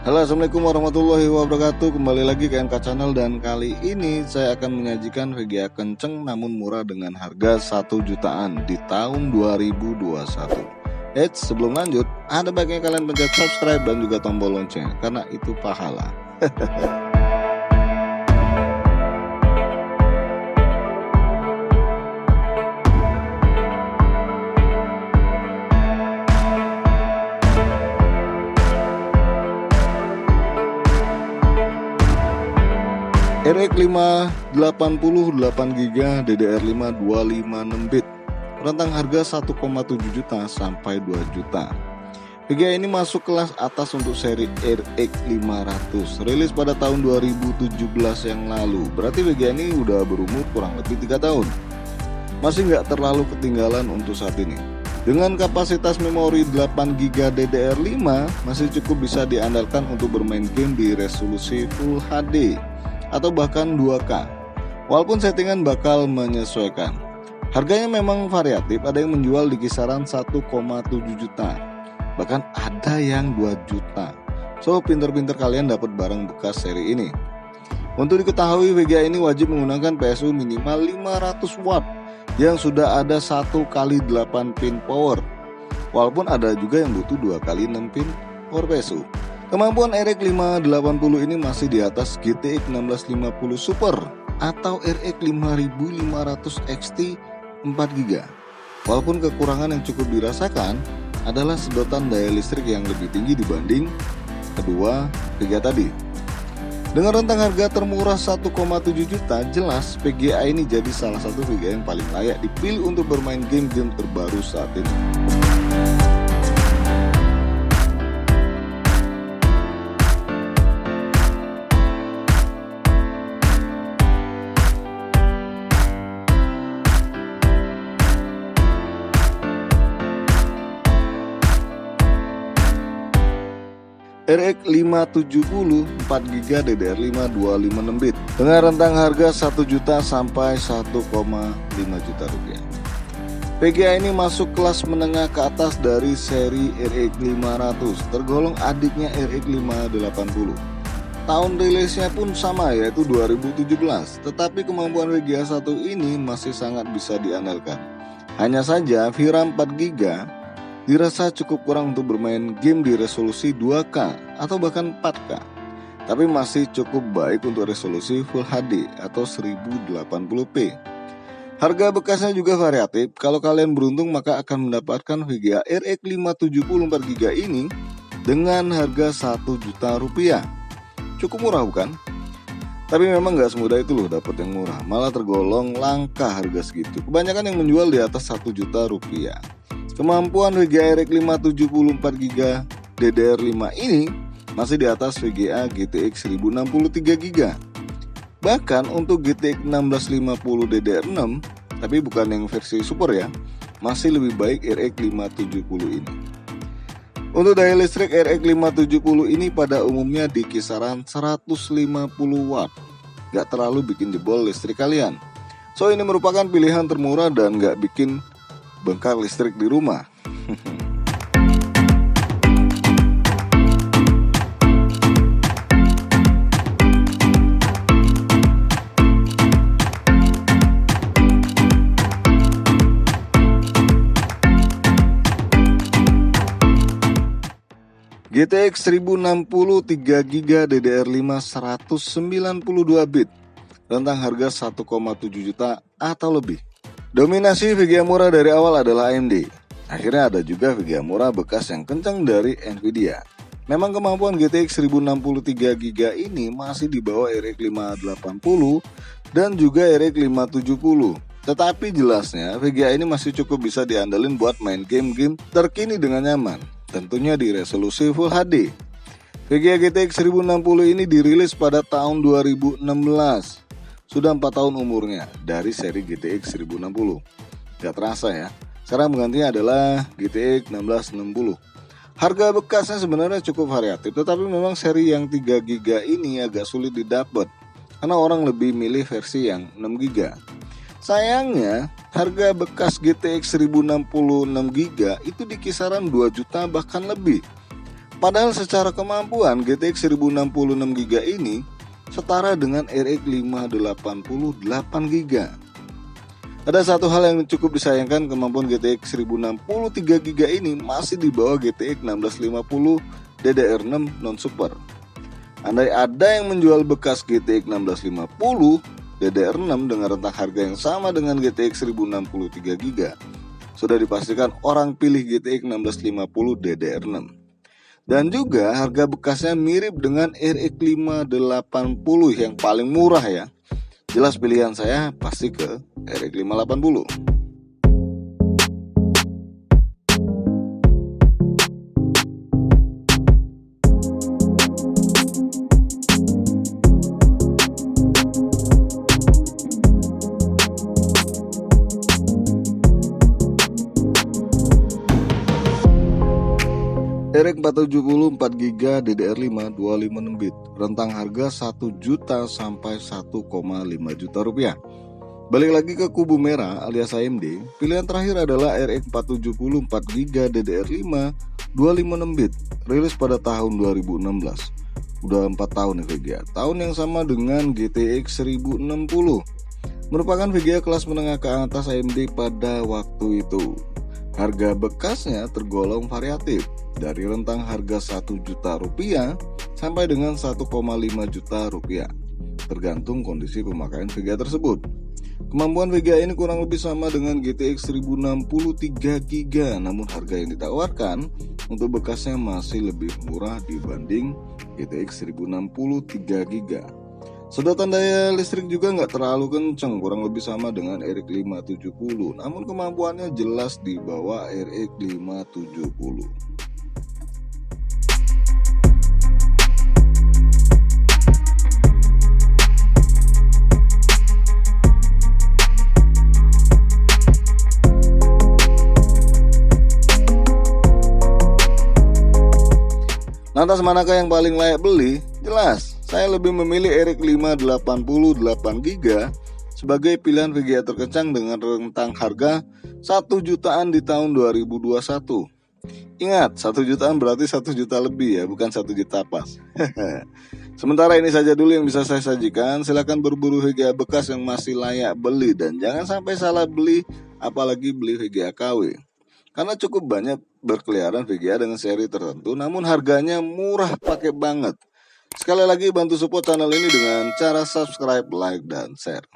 Halo, assalamualaikum warahmatullahi wabarakatuh. Kembali lagi ke MK Channel dan kali ini saya akan menyajikan VGA kenceng namun murah dengan harga 1 jutaan di tahun 2021. Sebelum lanjut, ada baiknya kalian pencet subscribe dan juga tombol lonceng karena itu pahala. RX 5 88GB DDR5 256 bit, rentang harga 1,7 juta sampai 2 juta. VGA ini masuk kelas atas untuk seri RX 500, rilis pada tahun 2017 yang lalu. Berarti VGA ini udah berumur kurang lebih 3 tahun. Masih nggak terlalu ketinggalan untuk saat ini. Dengan kapasitas memori 8GB DDR5 masih cukup bisa diandalkan untuk bermain game di resolusi Full HD atau bahkan 2K. Walaupun settingan bakal menyesuaikan. Harganya memang variatif, ada yang menjual di kisaran 1,7 juta. Bahkan ada yang 2 juta. So, pinter-pinter kalian dapat barang bekas seri ini. Untuk diketahui, VGA ini wajib menggunakan PSU minimal 500 watt yang sudah ada 1x8 pin power. Walaupun ada juga yang butuh 2x6 pin power PSU. Kemampuan RX 580 ini masih di atas GTX 1650 Super atau RX 5500 XT 4GB. Walaupun kekurangan yang cukup dirasakan adalah sedotan daya listrik yang lebih tinggi dibanding kedua VGA tadi. Dengan rentang harga termurah 1,7 juta, jelas VGA ini jadi salah satu VGA yang paling layak dipilih untuk bermain game-game terbaru saat ini. RX 570 4GB DDR5 256 bit dengan rentang harga 1 juta sampai 1,5 juta rupiah. VGA ini masuk kelas menengah ke atas dari seri RX 500, tergolong adiknya RX 580. Tahun rilisnya pun sama, yaitu 2017, tetapi kemampuan VGA 1 ini masih sangat bisa diandalkan. Hanya saja VRAM 4GB dirasa cukup kurang untuk bermain game di resolusi 2K atau bahkan 4K. Tapi masih cukup baik untuk resolusi Full HD atau 1080p. Harga bekasnya juga variatif. Kalau kalian beruntung maka akan mendapatkan VGA RX 570 4GB ini dengan harga 1 juta rupiah. Cukup murah bukan? Tapi memang nggak semudah itu loh dapat yang murah. Malah tergolong langka harga segitu. Kebanyakan yang menjual di atas 1 juta rupiah. Kemampuan VGA RX 570 4GB DDR5 ini masih di atas VGA GTX 1063GB. Bahkan untuk GTX 1650 DDR6, tapi bukan yang versi super ya, masih lebih baik RX 570 ini. Untuk daya listrik RX 570 ini pada umumnya di kisaran 150 watt. Gak terlalu bikin jebol listrik kalian. So ini merupakan pilihan termurah dan gak bikin bengkak listrik di rumah. GTX 1060 3GB DDR5 192 bit, rentang harga 1,7 juta atau lebih. Dominasi VGA murah dari awal adalah AMD. Akhirnya ada juga VGA murah bekas yang kencang dari Nvidia. Memang kemampuan GTX 1060 3GB ini masih di bawah RX 580 dan juga RX 570. Tetapi jelasnya VGA ini masih cukup bisa diandalin buat main game-game terkini dengan nyaman. Tentunya di resolusi Full HD. VGA GTX 1060 ini dirilis pada tahun 2016. Sudah 4 tahun umurnya dari seri GTX 1060. Gak terasa ya. Sekarang penggantinya adalah GTX 1660. Harga bekasnya sebenarnya cukup variatif, tetapi memang seri yang 3GB ini agak sulit didapat karena orang lebih milih versi yang 6GB. Sayangnya, harga bekas GTX 1060 6GB itu di kisaran 2 juta bahkan lebih. Padahal secara kemampuan GTX 1066GB ini setara dengan RX 588GB. Ada satu hal yang cukup disayangkan, kemampuan GTX 1063GB ini masih di bawah GTX 1650 DDR6 non-super. Andai ada yang menjual bekas GTX 1650 DDR6 dengan rentang harga yang sama dengan GTX 1063GB, sudah dipastikan orang pilih GTX 1650 DDR6. Dan juga harga bekasnya mirip dengan RX 580 yang paling murah ya. Jelas pilihan saya pasti ke RX 580. RX 470 4GB DDR5 256 bit, rentang harga 1 juta sampai 1,5 juta rupiah. Balik lagi ke kubu merah alias AMD, pilihan terakhir adalah RX 470 4GB DDR5 256 bit, rilis pada tahun 2016. Udah 4 tahun ya VGA, tahun yang sama dengan GTX 1060. Merupakan VGA kelas menengah ke atas AMD pada waktu itu. Harga bekasnya tergolong variatif, dari rentang harga 1 juta rupiah sampai dengan 1,5 juta rupiah, tergantung kondisi pemakaian VGA tersebut. Kemampuan VGA ini kurang lebih sama dengan GTX 1063GB, namun harga yang ditawarkan untuk bekasnya masih lebih murah dibanding GTX 1063GB. Sedotan daya listrik juga nggak terlalu kencang, kurang lebih sama dengan RX 570, namun kemampuannya jelas di bawah RX 570. Lantas manakah yang paling layak beli? Jelas, saya lebih memilih RX 580 8GB sebagai pilihan VGA terkencang dengan rentang harga 1 jutaan di tahun 2021. Ingat, 1 jutaan berarti 1 juta lebih ya, bukan 1 juta pas. Sementara ini saja dulu yang bisa saya sajikan. Silakan berburu VGA bekas yang masih layak beli dan jangan sampai salah beli, apalagi beli VGA KW. Karena cukup banyak berkeliaran VGA dengan seri tertentu namun harganya murah pakai banget. Sekali lagi bantu support channel ini dengan cara subscribe, like, dan share.